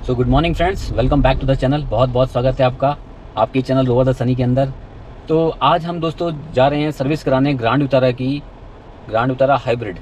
So good morning friends, welcome back to the channel. बहुत बहुत स्वागत है आपका आपके चैनल रोवर द सनी के अंदर। तो आज हम दोस्तों जा रहे हैं सर्विस कराने ग्रैंड विटारा हाइब्रिड,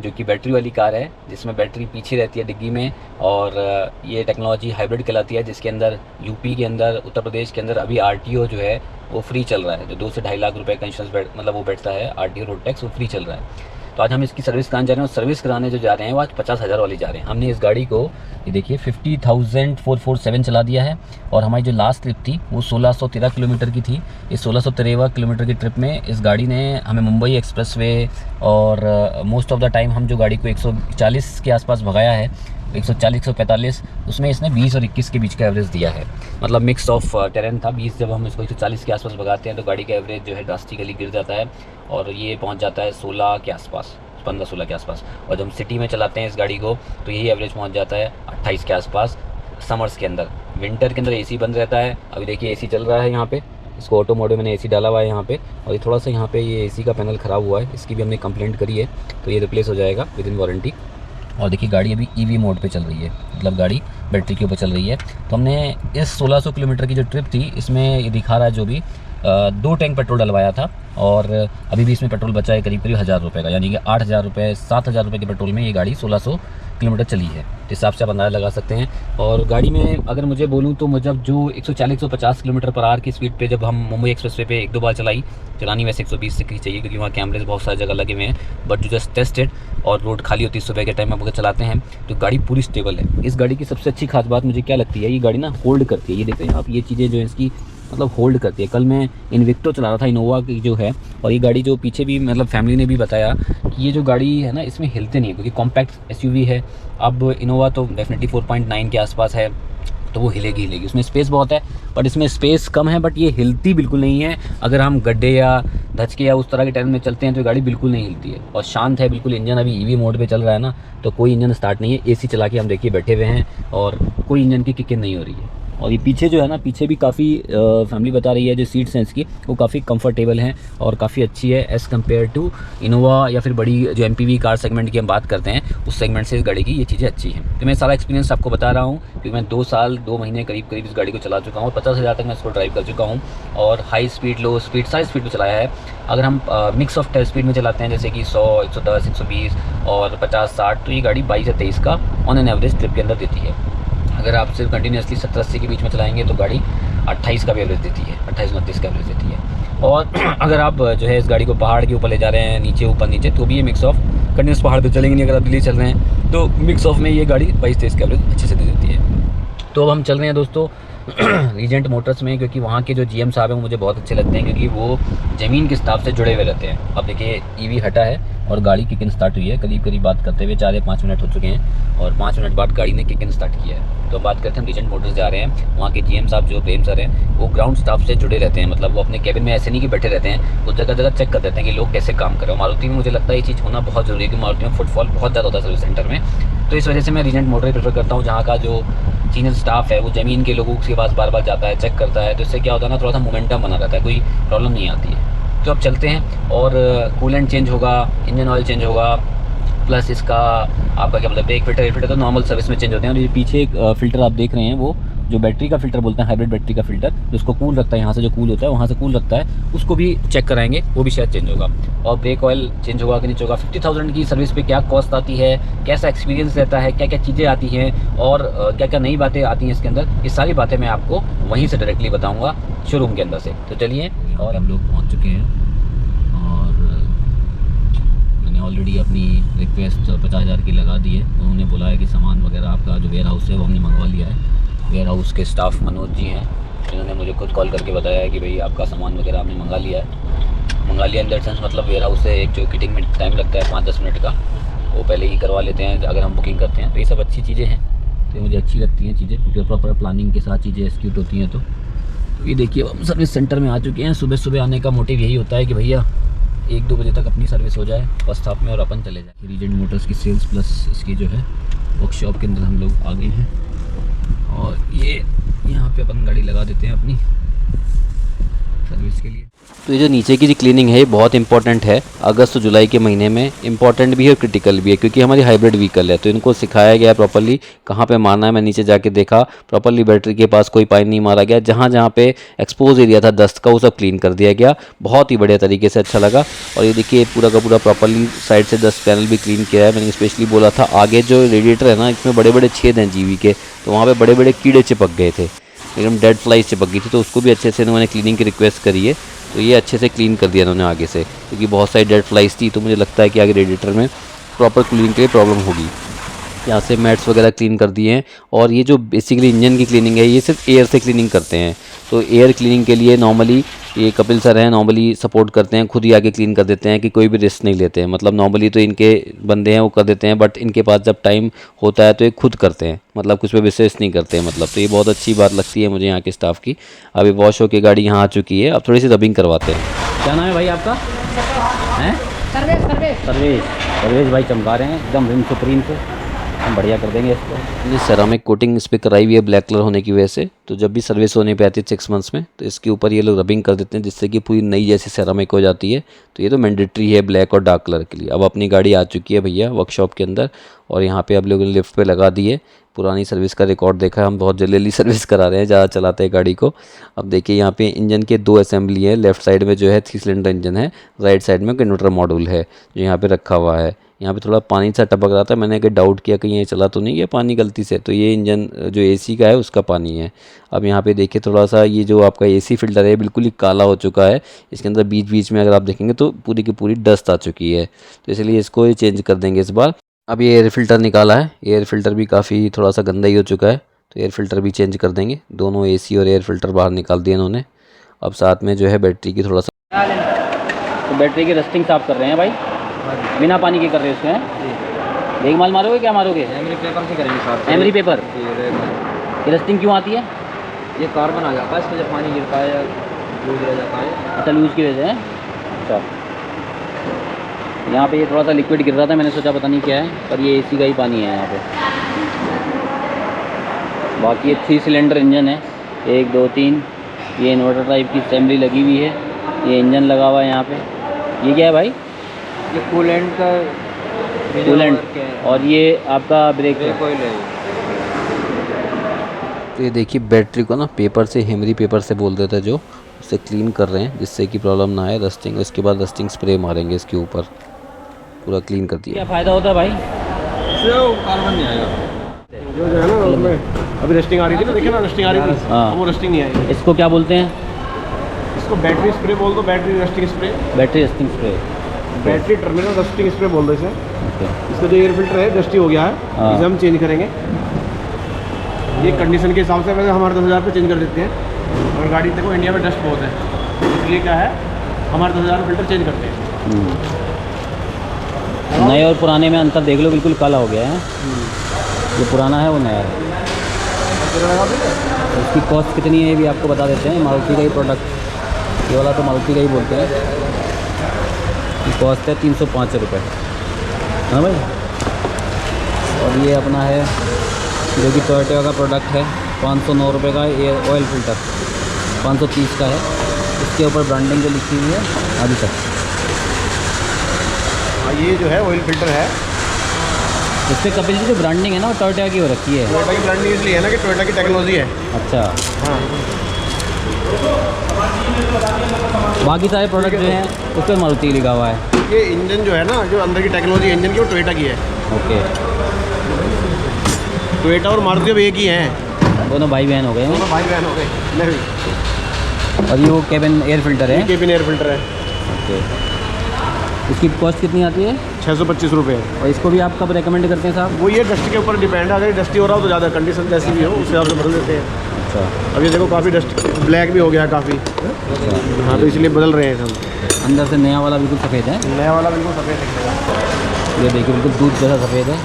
जो कि बैटरी वाली कार है, जिसमें बैटरी पीछे रहती है डिग्गी में। और ये टेक्नोलॉजी हाइब्रिड कहलाती है, जिसके अंदर यूपी के अंदर, उत्तर प्रदेश के अंदर अभी आरटीओ जो है वो फ्री चल रहा है। जो 2 से 2.5 लाख रुपए का इंश्योरेंस मतलब वो बैठता है, आरटीओ रोड टैक्स वो फ्री चल रहा है। तो आज हम इसकी सर्विस कराने जा रहे हैं, और सर्विस कराने जो जा रहे हैं वो आज 50,000 वाली जा रहे हैं। हमने इस गाड़ी को ये देखिए 50,447 चला दिया है। और हमारी जो लास्ट ट्रिप थी वो 1613 किलोमीटर की थी। इस 1613 किलोमीटर की ट्रिप में इस गाड़ी ने हमें मुंबई एक्सप्रेसवे और मोस्ट ऑफ द टाइम हम जो गाड़ी को 140 के आसपास भगाया है, 140-145, उसमें इसने 20 और 21 के बीच का एवरेज दिया है। मतलब मिक्स ऑफ टेरेन था। 20 जब हम इसको 140 के आसपास भगाते हैं तो गाड़ी का एवरेज जो है ड्रास्टिकली गिर जाता है, और ये पहुंच जाता है 16 के आसपास, 15-16 के आसपास। और जब हम सिटी में चलाते हैं इस गाड़ी को तो यही एवरेज पहुंच जाता है 28 के आसपास समर्स के अंदर। विंटर के अंदर एसी बंद रहता है। अभी देखिए एसी चल रहा है यहाँ पे, इसको ऑटो मोड में मैंने एसी डाला हुआ है यहाँ पे। और ये थोड़ा सा यहाँ पे ये एसी का पैनल ख़राब हुआ है, इसकी भी हमने कंप्लेंट करी है, तो ये रिप्लेस हो जाएगा विद इन वारंटी। और देखिए गाड़ी अभी ईवी मोड पे चल रही है, मतलब गाड़ी बैटरी के ऊपर चल रही है। तो हमने इस 1600 किलोमीटर की जो ट्रिप थी, इसमें ये दिखा रहा है जो भी 2 टैंक पेट्रोल डलवाया था, और अभी भी इसमें पेट्रोल बचा है करीब 1,000 रुपये का, यानी कि 8,000 रुपये 7,000 रुपये के पेट्रोल में ये गाड़ी 1600 किलोमीटर चली है। तो हिसाब से आप अंदाज़ा लगा सकते हैं। और गाड़ी में अगर मुझे बोलूँ तो मुझे जो 140-150 किलोमीटर पर आवर की स्पीड पे जब हम मुंबई एक्सप्रेसवे पे 1-2 बार चलानी वैसे 120 से की चाहिए, क्योंकि वहाँ कैमरेज बहुत सारी जगह लगे हुए हैं। बट जो जस्ट टेस्टेड और रोड खाली होती है सुबह के टाइम में अगर चलाते हैं तो गाड़ी पूरी स्टेबल है। इस गाड़ी की सबसे अच्छी खास बात मुझे क्या लगती है, ये गाड़ी ना होल्ड करती है। ये देखते हैं आप, ये चीज़ें जो है इसकी मतलब होल्ड करती है। कल मैं इन्विक्टो चला रहा था, इनोवा की जो है, और ये गाड़ी जो पीछे भी मतलब फैमिली ने भी बताया कि ये जो गाड़ी है ना इसमें हिलते नहीं है, क्योंकि कॉम्पैक्ट एसयूवी है। अब इनोवा तो डेफिनेटली 4.9 के आसपास है, तो वो हिलेगी। उसमें स्पेस बहुत है, बट इसमें स्पेस कम है, बट ये हिलती बिल्कुल नहीं है। अगर हम गड्ढे या धचके या उस तरह के टर्न में चलते हैं तो गाड़ी बिल्कुल नहीं हिलती है, और शांत है बिल्कुल। इंजन अभी ईवी मोड पे चल रहा है ना, तो कोई इंजन स्टार्ट नहीं है। एसी चला के हम देखिए बैठे हुए हैं, और कोई इंजन की किक नहीं हो रही है। और ये पीछे जो है ना, पीछे भी काफ़ी फैमिली बता रही है जो सीट्स हैं इसकी, वो काफ़ी कंफर्टेबल हैं और काफ़ी अच्छी है एज़ कम्पेयर टू इनोवा या फिर बड़ी जो एमपीवी कार सेगमेंट की हम बात करते हैं, उस सेगमेंट से इस गाड़ी की ये चीज़ें अच्छी हैं। तो मैं सारा एक्सपीरियंस आपको बता रहा हूँ, क्योंकि मैं 2 साल 2 महीने करीब इस गाड़ी को चला चुका हूँ, और 50,000 तक मैं इसको ड्राइव कर चुका हूँ। और हाई स्पीड, लो स्पीड, सारी स्पीड पर चलाया है। अगर हम मिक्स ऑफ स्पीड में चलाते हैं, जैसे कि 100, 110, 120 और 50-60, तो ये गाड़ी 22 से 23 का ऑन एन एवरेज ट्रिप के अंदर देती है। अगर आप सिर्फ कंटिन्यूसली 70-80 के बीच में चलाएंगे तो गाड़ी 28 का भी एवरेज देती है, 28-29 का एवरेज देती है। और अगर आप जो है इस गाड़ी को पहाड़ के ऊपर ले जा रहे हैं, नीचे ऊपर नीचे, तो भी ये मिक्स ऑफ, कंटिन्यूस पहाड़ पे चलेंगे नहीं, अगर आप दिल्ली चल रहे हैं तो मिक्स ऑफ में ये गाड़ी 22-23 का एवरेज अच्छे से दे देती है। तो अब हम चल रहे हैं दोस्तों रीजेंट मोटर्स में, क्योंकि वहाँ के जो जीएम साहब हैं वो मुझे बहुत अच्छे लगते हैं, क्योंकि वो ज़मीन के स्टाफ से जुड़े हुए रहते हैं। अब देखिए ईवी हटा है और गाड़ी किक इन स्टार्ट हुई है, करीब बात करते हुए 4 या 5 मिनट हो चुके हैं, और 5 मिनट बाद गाड़ी ने किक इन स्टार्ट किया है। तो बात करते हैं, हम रीजेंट मोटर्स जा रहे हैं। वहाँ के जीएम साहब जो प्रेम सर हैं, वो ग्राउंड स्टाफ से जुड़े रहते हैं। मतलब वो अपने कैबिन में ऐसे नहीं कि बैठे रहते हैं, वो जगह चेक कर देते हैं कि लोग कैसे काम कर रहे हैं। मारुति में मुझे लगता है ये चीज़ होना बहुत ज़रूरी है, कि मारुति में फुटफॉल बहुत ज़्यादा होता है सर्विस सेंटर में। तो इस वजह से मैं रीजेंट मोटर ही प्रेफर करता हूँ, जहाँ का जो सीनियर स्टाफ है वो ज़मीन के लोगों के पास बार जाता है, चेक करता है। तो इससे क्या होता है ना, थोड़ा सा मोमेंटम बना रहता है, कोई प्रॉब्लम नहीं आती है। तो अब चलते हैं, और कूलेंट चेंज होगा, इंजन ऑयल चेंज होगा, प्लस इसका आपका क्या मतलब ब्रेक फिल्टर तो नॉर्मल सर्विस में चेंज होते हैं। और ये पीछे एक फ़िल्टर आप देख रहे हैं, वो जो बैटरी का फ़िल्टर बोलते हैं, हाइब्रिड बैटरी का फ़िल्टर, जो उसको कूल रखता है, यहाँ से जो कूल होता है वहाँ से कूल रखता है, उसको भी चेक कराएंगे, वो भी शायद चेंज होगा। और ब्रेक ऑयल चेंज होगा कि नहीं होगा, 50,000 की सर्विस पे क्या कॉस्ट आती है, कैसा एक्सपीरियंस रहता है, क्या क्या चीज़ें आती हैं, और क्या क्या नई बातें आती हैं इसके अंदर, ये सारी बातें मैं आपको वहीं से डायरेक्टली बताऊँगा शोरूम के अंदर से। तो चलिए, और हम लोग पहुँच चुके हैं, और मैंने ऑलरेडी अपनी रिक्वेस्ट 50,000 की लगा दी है। उन्होंने बोला है कि सामान वगैरह आपका जो वेयर हाउस है वो हमने मंगवा लिया है। वेयर हाउस के स्टाफ मनोज जी हैं, जिन्होंने मुझे खुद कॉल करके बताया है कि भाई आपका सामान वगैरह आपने मंगा लिया इन दैट सेंस, मतलब वेयर हाउस से एक जो किटिंग में टाइम लगता है 5-10 मिनट का, वो पहले ही करवा लेते हैं अगर हम बुकिंग करते हैं। तो ये सब अच्छी चीज़ें हैं, तो मुझे अच्छी लगती हैं चीज़ें, क्योंकि प्रॉपर प्लानिंग के साथ चीज़ें एक्सिक्यूट होती हैं। तो ये देखिए हम सर्विस सेंटर में आ चुके हैं। सुबह आने का मोटिव यही होता है कि भैया 1-2 बजे तक अपनी सर्विस हो जाए फर्स्ट हाफ में, और अपन चले जाए। रीजेंट मोटर्स की सेल्स प्लस इसकी जो है वर्कशॉप के अंदर हम लोग आ गए हैं, और ये यहाँ पे अपन गाड़ी लगा देते हैं अपनी सर्विस के लिए। तो ये जो नीचे की जो क्लीनिंग है ये बहुत इंपॉर्टेंट है। अगस्त जुलाई के महीने में इंपॉर्टेंट भी है और क्रिटिकल भी है, क्योंकि हमारी हाइब्रिड व्हीकल है। तो इनको सिखाया गया है प्रॉपर्ली कहाँ पे मारना है। मैं नीचे जाके देखा, प्रॉपर्ली बैटरी के पास कोई पानी नहीं मारा गया। जहाँ जहाँ पे एक्सपोज एरिया था डस्ट का वो सब क्लीन कर दिया गया, बहुत ही बढ़िया तरीके से, अच्छा लगा। और ये देखिए पूरा का पूरा प्रॉपर्ली साइड से डस्ट पैनल भी क्लीन किया है। मैंने स्पेशली बोला था आगे जो रेडिएटर है ना, इसमें बड़े बड़े छेद हैं जीवी के, तो वहाँ पे बड़े बड़े कीड़े चिपक गए थे, एकदम डेड फ्लाइज चिपक गई थी। तो उसको भी अच्छे से इन्होंने क्लीनिंग की रिक्वेस्ट करी है, तो ये अच्छे से क्लीन कर दिया इन्होंने आगे से, क्योंकि बहुत सारी डेड फ्लाइज थी। तो मुझे लगता है कि आगे रेडिएटर में प्रॉपर क्लीनिंग के लिए प्रॉब्लम होगी। यहाँ से मैट्स वगैरह क्लीन कर दिए हैं। और ये जो बेसिकली इंजन की क्लीनिंग है ये सिर्फ एयर से क्लीनिंग करते हैं। तो एयर क्लीनिंग के लिए नॉर्मली ये कपिल सर हैं, नॉर्मली सपोर्ट करते हैं, खुद ही आके क्लीन कर देते हैं, कि कोई भी रिस्क नहीं लेते हैं। मतलब नॉर्मली तो इनके बंदे हैं वो कर देते हैं, बट इनके पास जब टाइम होता है तो ये खुद करते हैं, मतलब कुछ पे विशेष नहीं करते हैं। मतलब तो ये बहुत अच्छी बात लगती है मुझे यहाँ के स्टाफ की। अभी वॉश होकर गाड़ी यहाँ आ चुकी है, अब थोड़ी सी रबिंग करवाते हैं। क्या नाम है भाई आपका? हैं सर्वेश भाई चमका रहे हैं एकदम रिम सुप्रीम से, हम बढ़िया कर देंगे इसको। ये सेरामिक कोटिंग इस पर कराई हुई है ब्लैक कलर होने की वजह से। तो जब भी सर्विस होने पे आती है 6 मंथ्स में, तो इसके ऊपर ये लोग रबिंग कर देते हैं, जिससे कि पूरी नई जैसी सेरामिक हो जाती है। तो ये तो मैंडेटरी है ब्लैक और डार्क कलर के लिए। अब अपनी गाड़ी आ चुकी है भैया वर्कशॉप के अंदर, और यहाँ पे अब लोगों ने लिफ्ट पे लगा दी है। पुरानी सर्विस का रिकॉर्ड देखा है, हम बहुत जल्दी सर्विस करा रहे हैं, ज़्यादा चलाते हैं गाड़ी को। अब देखिए यहाँ पे इंजन के 2 असेंबली है। लेफ्ट साइड में जो है 3 सिलेंडर इंजन है, राइट साइड में कन्वर्टर मॉड्यूल है जो यहाँ पे रखा हुआ है। यहाँ पे थोड़ा पानी सा टपक रहा था, मैंने डाउट किया कहीं ये चला तो नहीं गया पानी गलती से, तो ये इंजन जो एसी का है उसका पानी है। अब यहाँ पे देखिए थोड़ा सा ये जो आपका एसी फिल्टर है बिल्कुल ही काला हो चुका है। इसके अंदर बीच बीच में अगर आप देखेंगे तो पूरी की पूरी डस्ट आ चुकी है, तो इसलिए इसको ये चेंज कर देंगे इस बार। अब ये एयर फिल्टर निकाला है, एयर फिल्टर भी काफ़ी थोड़ा सा गंदा ही हो चुका है, तो एयर फिल्टर भी चेंज कर देंगे। दोनों एसी और एयर फिल्टर बाहर निकाल दिए इन्होंने। अब साथ में जो है बैटरी की थोड़ा सा, तो बैटरी की रस्टिंग साफ कर रहे हैं भाई, बिना पानी के कर रहे हैं उसको, हैं देख माल मारोगे क्या मारोगे? एमरी पेपर से करेंगे साफ। एमरी पेपर ये रस्टिंग क्यों आती है? ये कार्बन आ जाता है इसमें जब पानी गिरता है या लूज रह जाता है। अच्छा लूज की वजह से। अच्छा यहाँ पे ये थोड़ा सा लिक्विड गिर रहा था, मैंने सोचा पता नहीं क्या है, पर ये एसी का ही पानी है यहाँ पे। बाकी ये 3 सिलेंडर इंजन है, 1 2 3। ये इन्वर्टर टाइप की असेंबली लगी हुई है, ये इंजन लगा हुआ है यहाँ पे। ये क्या है भाई? ये कूलेंट का कूलेंट, और ये आपका ब्रेक ऑयल है। तो ये देखिए बैटरी को ना पेपर से, हेमरी पेपर से बोल देता है जो, उससे क्लीन कर रहे हैं जिससे कि प्रॉब्लम ना आए रस्टिंग। इसके बाद रस्टिंग स्प्रे मारेंगे इसके ऊपर, पूरा क्लीन कर दिया। क्या फ़ायदा होता है भाई? इससे कार्बन नहीं आएगा। जो है ना उसमें अभी रस्टिंग आ रही थी ना, देखिए ना रस्टिंग आ रही थी, हाँ। वो रस्टिंग नहीं आई। इसको क्या बोलते हैं? इसको बैटरी स्प्रे बोल दो, battery rusting spray. Battery rusting spray, battery terminal rusting spray बोल दो इसे। ओके। इसका जो एयर फिल्टर है डस्टी हो गया है, हाँ। इसे हम चेंज करेंगे। ये कंडीशन के हिसाब से वैसे हमारे 10,000 पे चेंज कर देते हैं, और गाड़ी देखो इंडिया में डस्ट बहुत है, इसलिए क्या है हमारे 10,000 फिल्टर चेंज करते हैं। नए और पुराने में अंतर देख लो, बिल्कुल काला हो गया है। जो पुराना है वो नया है। इसकी कॉस्ट कितनी है ये भी आपको बता देते हैं। मारुति का ही प्रोडक्ट, ये वाला तो मारुति का ही बोलते हैं। कॉस्ट है 305 रुपये, हाँ भाई। और ये अपना है जो कि टोयोटा का प्रोडक्ट है, 509 रुपये का एयर ऑयल फिल्टर, 530 का है। इसके ऊपर ब्रांडिंग जो लिखी हुई है अभी तक। ये जो है ऑयल फिल्टर है, इस पर कपिल जी जो ब्रांडिंग है ना वो टोयोटा की हो रखी है। टोयोटा की ब्रांडिंग इसलिए है ना कि टोयोटा की टेक्नोलॉजी है। अच्छा हाँ, बाकी सारे प्रोडक्ट जो हैं उस पर मारुति लिखा हुआ है। ये इंजन जो है ना, जो अंदर की टेक्नोलॉजी इंजन की, वो टोयोटा की है। ओके, टोयोटा और मारुति अब एक ही हैं, दोनों भाई बहन हो गए हैं। दोनों भाई बहन हो गए। नहीं, और ये वो केबिन एयर फिल्टर है। केबिन एयर फिल्टर है। ओके, इसकी कॉस्ट कितनी आती है? 625 रुपये। और इसको भी आप कब रेकमेंड करते हैं साहब? वो ये डस्ट के ऊपर डिपेंड है, अगर डस्टी हो रहा हो तो ज़्यादा, कंडीशन जैसी भी हो उस हिसाब से बदल देते हैं। अच्छा, अब ये देखो काफ़ी डस्ट ब्लैक भी हो गया काफ़ी। अच्छा। हाँ, तो इसलिए बदल रहे हैं हम। अंदर से नया वाला बिल्कुल सफ़ेद है। नया वाला बिल्कुल सफ़ेद दिखेगा। ये देखिए बिल्कुल दूध जैसा सफ़ेद है।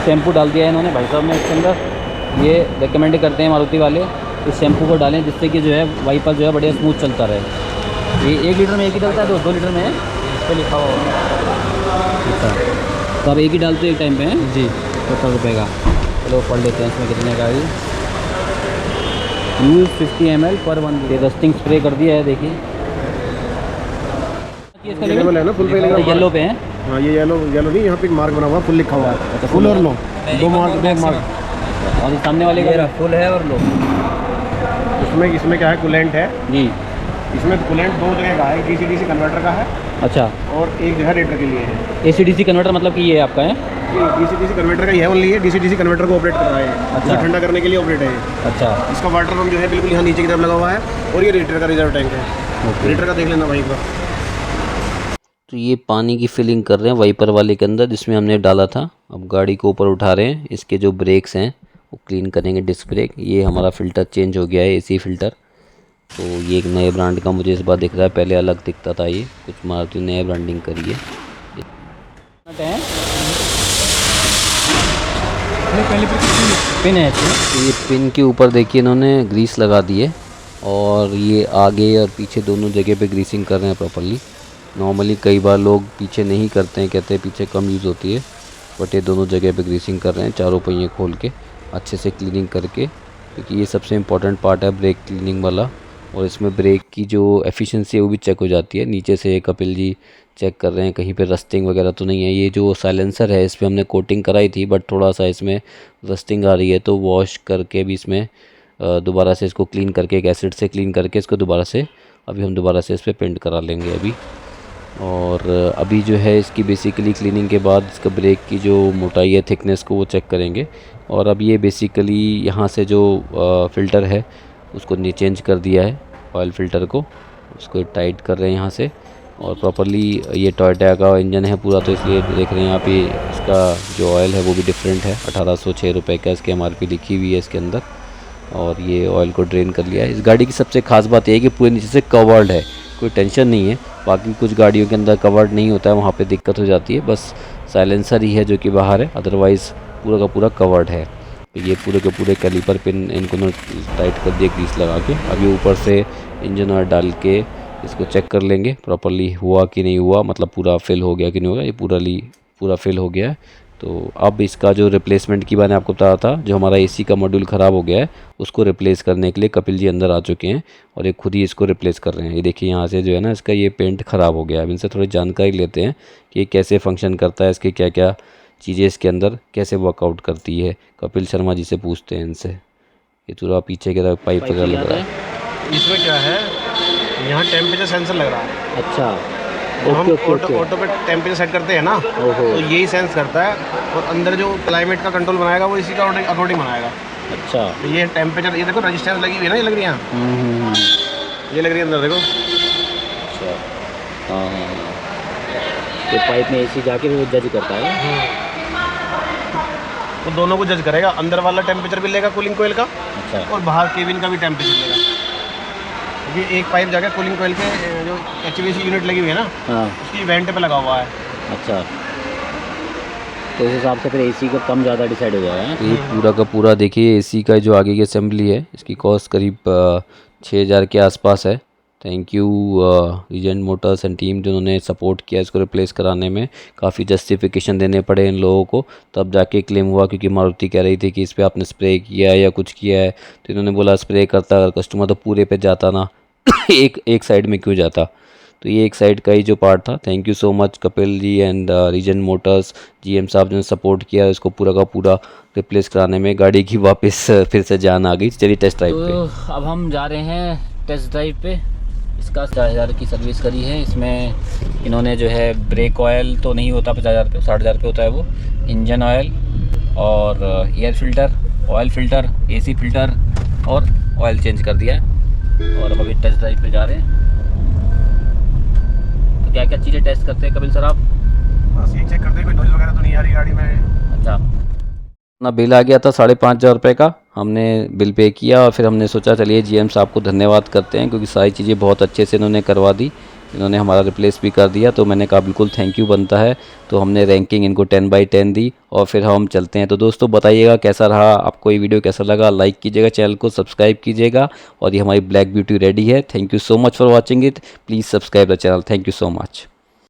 शैम्पू डाल दिया है इन्होंने भाई साहब ने इसके अंदर। ये रिकमेंड करते हैं मारुति वाले इस शैम्पू को डालें, जिससे कि जो है वाइपर जो है बढ़िया स्मूथ चलता रहे। ये 1 लीटर में एक ही डलता है, 2 लीटर में है, इस पर लिखा हुआ। अच्छा, तो आप एक ही डालते हो एक टाइम पे हैं जी। 70 रुपये का। चलो पढ़ लेते हैं इसमें कितने का है। यूज़ 50 ml पर 1 लीटर। रस्टिंग स्प्रे कर दिया है, देखिए इसका लेवल है ना, फुल पे येलो पे है। हाँ ये येलो नहीं, यहाँ पे एक मार्क बना हुआ है, फुल लिखा हुआ है। अच्छा, फुल और लो, दो मार्क। और सामने वाले का फुल है और लो। इसमें क्या है, कूलेंट है जी। इसमें कूलेंट 2 जगह का है, डीसी कन्वर्टर का है अच्छा, और एक जगह रेटर के लिए है। AC/DC कन्वर्टर मतलब कि ये आपका है? डीसी कन्वर्टर का ही है, ओनली है डीसी कन्वर्टर को ऑपरेट कर रहा है। अच्छा। ठंडा करने के लिए ऑपरेट है। अच्छा, इसका वाटर पंप जो है बिल्कुल यहाँ नीचे की तरफ लगा हुआ है, और ये रेटर का रिजर्व टैंक है। रेटर का देख लेना भाई एक बार। तो ये पानी की फिलिंग कर रहे हैं वाइपर वाले के अंदर जिसमें हमने डाला था। अब गाड़ी को ऊपर उठा रहे हैं, इसके जो ब्रेक्स हैं वो क्लीन करेंगे, डिस्क ब्रेक। ये हमारा फ़िल्टर चेंज हो गया है, AC फ़िल्टर। तो ये एक नए ब्रांड का मुझे इस बार दिख रहा है, पहले अलग दिखता था। ये कुछ मारुति नए ब्रांडिंग करी है। पिन है तो ये पिन के ऊपर देखिए इन्होंने ग्रीस लगा दी है, और ये आगे और पीछे दोनों जगह पे ग्रीसिंग कर रहे हैं प्रॉपर्ली। नॉर्मली कई बार लोग पीछे नहीं करते हैं, कहते हैं पीछे कम यूज़ होती है, बट ये दोनों जगह पे ग्रीसिंग कर रहे हैं, चारों पहिए खोल के अच्छे से क्लीनिंग करके, क्योंकि ये सबसे इम्पॉर्टेंट पार्ट है ब्रेक क्लीनिंग वाला। और इसमें ब्रेक की जो एफिशिएंसी है वो भी चेक हो जाती है। नीचे से कपिल जी चेक कर रहे हैं कहीं पे रस्टिंग वगैरह तो नहीं है। ये जो साइलेंसर है इस पर हमने कोटिंग कराई थी, बट थोड़ा सा इसमें रस्टिंग आ रही है, तो वॉश करके भी इसमें दोबारा से इसको क्लीन करके, एक एसिड से क्लीन करके इसको दोबारा से अभी हम दोबारा से इस पर पेंट करा लेंगे अभी। और अभी जो है इसकी बेसिकली क्लीनिंग के बाद इसका ब्रेक की जो मोटाई है, थिकनेस को वो चेक करेंगे। और अब ये बेसिकली यहाँ से जो फ़िल्टर है उसको चेंज कर दिया है, ऑयल फ़िल्टर को उसको टाइट कर रहे हैं यहाँ से। और प्रॉपर्ली ये टोयोटा का इंजन है पूरा, तो इसलिए देख रहे हैं यहाँ पे इसका जो ऑयल है वो भी डिफरेंट है। 1806 रुपये का इसकी MRP लिखी हुई है इसके अंदर। और ये ऑयल को ड्रेन कर लिया है। इस गाड़ी की सबसे खास बात यह है कि पूरे नीचे से कवर्ड है, कोई टेंशन नहीं है। बाकी कुछ गाड़ियों के अंदर कवर्ड नहीं होता है, वहाँ पे दिक्कत हो जाती है। बस साइलेंसर ही है जो कि बाहर है, अदरवाइज़ पूरा का पूरा कवर्ड है। तो ये पूरे के पूरे कैलिपर पिन इनको टाइट कर दिए ग्रीस लगा के। अभी ऊपर से इंजन ऑयल डाल के इसको चेक कर लेंगे प्रॉपर्ली हुआ कि नहीं हुआ, मतलब पूरा फिल हो गया कि नहीं होगा। ये पूरा फिल हो गया है। तो अब इसका जो रिप्लेसमेंट की मैंने आपको बताया था, जो हमारा AC का मॉड्यूल ख़राब हो गया है उसको रिप्लेस करने के लिए कपिल जी अंदर आ चुके हैं, और ये खुद ही इसको रिप्लेस कर रहे हैं। ये देखिए यहाँ से जो है ना इसका ये पेंट ख़राब हो गया है। अब इनसे थोड़ी जानकारी लेते हैं कि ये कैसे फंक्शन करता है, इसके क्या क्या चीज़ें इसके अंदर कैसे वर्कआउट करती है। कपिल शर्मा जी से पूछते हैं इनसे। ये पूरा पीछे की तरफ पाइप वगैरह लग रहा है। इसमें क्या है, यहाँ टेम्परेचर सेंसर लग रहा है। अच्छा, जब हम ऑटो पे टेम्परेचर सेट करते हैं ना, तो यही सेंस करता है, और अंदर जो क्लाइमेट का कंट्रोल बनाएगा वो इसी का अकॉर्डिंग बनाएगा। अच्छा, तो ये टेम्परेचर, ये देखो रजिस्टेंस लगी हुई है ना, ये लग रही है यहाँ, ये लग रही है अंदर देखो। अच्छा, हाँ, तो पाइप में AC जाके वो जज करता है। वो दोनों को जज करेगा, अंदर वाला टेम्परेचर भी लेगा कूलिंग कोयल का, अच्छा, और बाहर केबिन का भी टेम्परेचर लेगा। क्योंकि एक पाइप जाकर कूलिंग कोयल के जो HVAC यूनिट लगी हुई है ना, हाँ, उसकी वेंट पे लगा हुआ है। अच्छा, तो इस हिसाब से फिर AC का कम ज़्यादा डिसाइड हो जाएगा। तो ये पूरा का पूरा देखिए AC का जो आगे की असेंबली है, इसकी कॉस्ट करीब 6000 के आसपास है। Thank you Regent Motors and team जिन्होंने सपोर्ट किया इसको रिप्लेस कराने में। काफ़ी जस्टिफिकेशन देने पड़े इन लोगों को, तब जाके क्लेम हुआ, क्योंकि मारुति कह रही थी कि इस पर आपने स्प्रे किया है या कुछ किया है। तो इन्होंने बोला स्प्रे करता अगर कस्टमर तो पूरे पे जाता ना, एक साइड में क्यों जाता। तो ये एक साइड का ही जो पार्ट था। Thank you so much Kapil ji and Regent Motors GM साहब जिन्होंने सपोर्ट किया इसको पूरा का पूरा रिप्लेस कराने में। गाड़ी की वापस फिर से जान आ गई। चलिए टेस्ट ड्राइव पे। अब हम जा रहे हैं टेस्ट ड्राइव पे। इसका 50,000 की सर्विस करी है। इसमें इन्होंने जो है ब्रेक ऑयल तो नहीं होता 50,000 पे, 60,000 पे होता है वो। इंजन ऑयल और air filter, oil filter, AC filter और ऑयल चेंज कर दिया है। और अब अभी टेस्ट ड्राइव पे जा रहे हैं। तो क्या क्या चीज़ें टेस्ट करते हैं कपिल सर आप? बस ये चेक करते हैं कोई नॉइज़ वगैरह तो नहीं आ रही गाड़ी में। अच्छा, अपना बिल आ गया था 5,500 रुपये का। हमने बिल पे किया और फिर हमने सोचा चलिए GM साहब को धन्यवाद करते हैं, क्योंकि सारी चीज़ें बहुत अच्छे से इन्होंने करवा दी। इन्होंने हमारा रिप्लेस भी कर दिया, तो मैंने कहा बिल्कुल थैंक यू बनता है। तो हमने रैंकिंग इनको 10/10 दी और फिर हम चलते हैं। तो दोस्तों बताइएगा कैसा रहा, आपको ये वीडियो कैसा लगा। लाइक कीजिएगा, चैनल को सब्सक्राइब कीजिएगा। और ये हमारी ब्लैक ब्यूटी रेडी है। Thank you so much for watching it. Please subscribe the channel. Thank you so much.